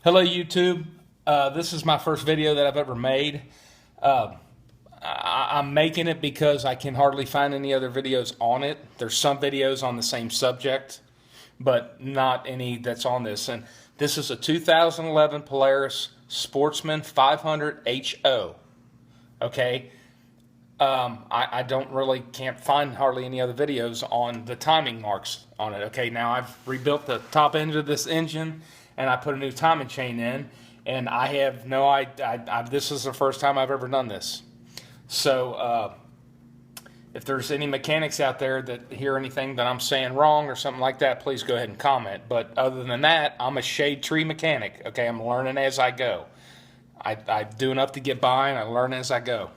Hello YouTube. This is my first video that I've ever made. I'm making it because I can hardly find any other videos on it. There's some videos on the same subject, but not any that's on this. And this is a 2011 Polaris Sportsman 500 HO. Okay. I can't find hardly any other videos on the timing marks on it. Okay, now I've rebuilt the top end of this engine and I put a new timing chain in, and I have no idea. This is the first time I've ever done this. So if there's any mechanics out there that hear anything that I'm saying wrong or something like that, please go ahead and comment. But other than that, I'm a shade tree mechanic. Okay, I'm learning as I go. I do enough to get by, and I learn as I go.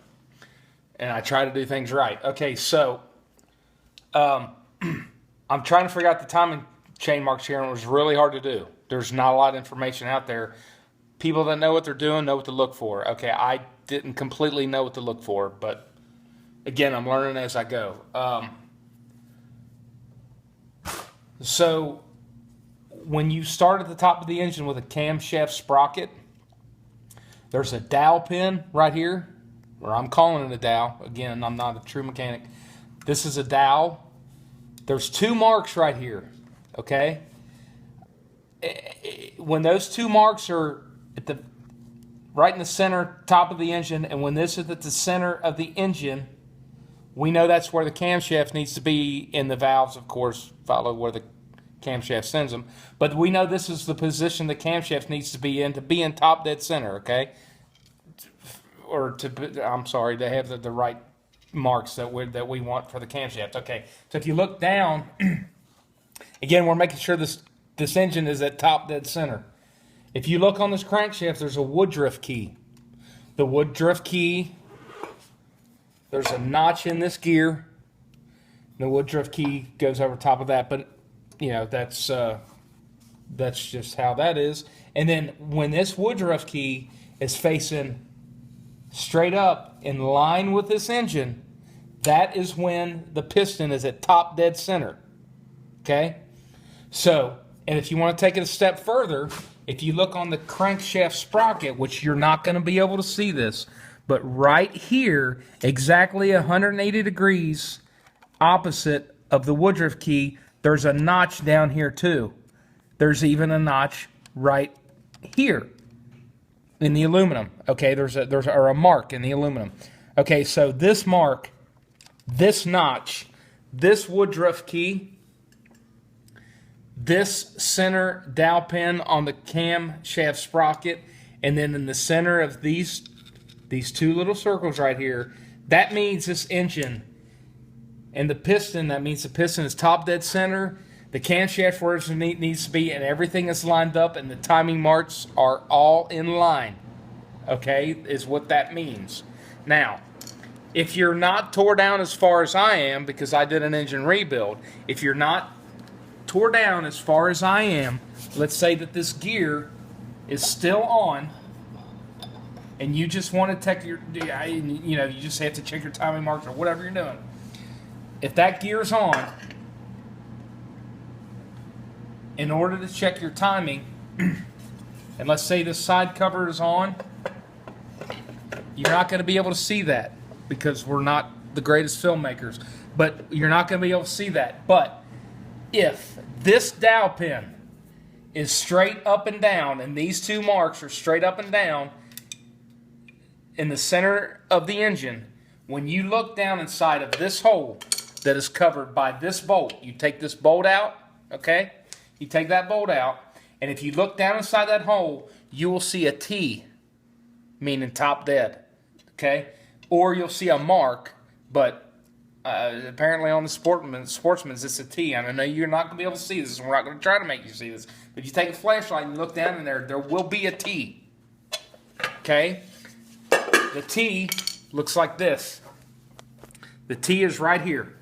And I try to do things right. Okay, so I'm trying to figure out the timing chain marks here, and it was really hard to do. There's not a lot of information out there. People that know what they're doing know what to look for. Okay, I didn't completely know what to look for, but again, I'm learning as I go. So when you start at the top of the engine with a camshaft sprocket, there's a dowel pin right here, or I'm calling it a dowel. Again, I'm not a true mechanic. This is a dowel. There's two marks right here, okay? When those two marks are at the right in the center, top of the engine, and when this is at the center of the engine, we know that's where the camshaft needs to be, in the valves, of course, follow where the camshaft sends them. But we know this is the position the camshaft needs to be in top dead center, okay? Or I'm sorry, they have the right marks that we want for the camshaft. Okay, so if you look down, again, we're making sure this engine is at top dead center. If you look on this crankshaft, there's a Woodruff key. The Woodruff key, there's a notch in this gear. The Woodruff key goes over top of that, but you know, that's just how that is. And then when this Woodruff key is facing straight up in line with this engine, that is when the piston is at top dead center. Okay? So, and if you want to take it a step further, if you look on the crankshaft sprocket, which you're not going to be able to see this, but right here, exactly 180 degrees opposite of the Woodruff key, there's a notch down here too. There's even a notch right here in the aluminum. Okay, there's a mark in the aluminum. Okay, so this mark, this notch, this Woodruff key, this center dowel pin on the camshaft sprocket, and then in the center of these two little circles right here, that means this engine and the piston, that means the piston is top dead center, the camshaft where it needs to be, and everything is lined up, and the timing marks are all in line. Okay, is what that means. Now, if you're not tore down as far as I am, because I did an engine rebuild, if you're not tore down as far as I am, let's say that this gear is still on, and you just want to check your, you know, you just have to check your timing marks or whatever you're doing. If that gear's on, in order to check your timing, and let's say this side cover is on, you're not going to be able to see that because we're not the greatest filmmakers, but you're not going to be able to see that. But if this dowel pin is straight up and down, and these two marks are straight up and down in the center of the engine, when you look down inside of this hole that is covered by this bolt, you take this bolt out, okay? You take that bolt out, and if you look down inside that hole, you will see a T, meaning top dead, okay? Or you'll see a mark, but apparently on the Sportsman's it's a T. I know you're not going to be able to see this, and we're not going to try to make you see this. But if you take a flashlight and look down in there will be a T, okay? The T looks like this. The T is right here.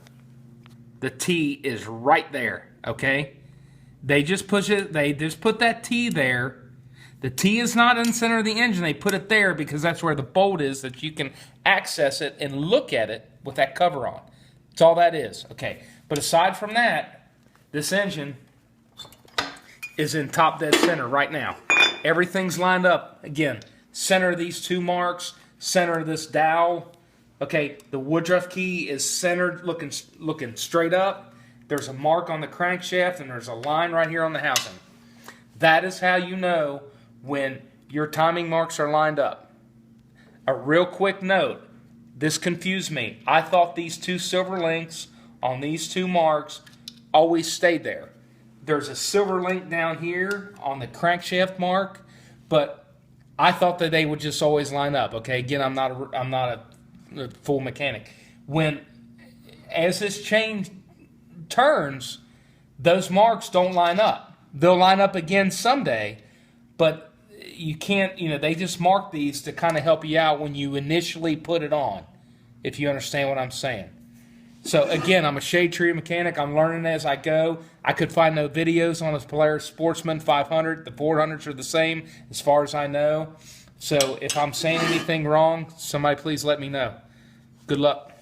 The T is right there, okay? They just put that T there. The T is not in the center of the engine. They put it there because that's where the bolt is, that you can access it and look at it with that cover on. That's all that is. Okay, but aside from that, this engine is in top dead center right now. everything's lined up. Again, center of these 2 marks, center of this dowel. Okay, the Woodruff key is centered, looking straight up. There's a mark on the crankshaft, and there's a line right here on the housing. That is how you know when your timing marks are lined up. A real quick note, this confused me. I thought these 2 silver links on these 2 marks always stayed there. There's a silver link down here on the crankshaft mark, but I thought that they would just always line up. Okay, again, I'm not a full mechanic. As this chain turns, those marks don't line up. They'll line up again someday, but you can't, they just mark these to kind of help you out when you initially put it on, if you understand what I'm saying. So again, I'm a shade tree mechanic. I'm learning as I go. I could find no videos on this Polaris Sportsman 500. The 400s are the same as far as I know. So if I'm saying anything wrong, somebody please let me know. Good luck.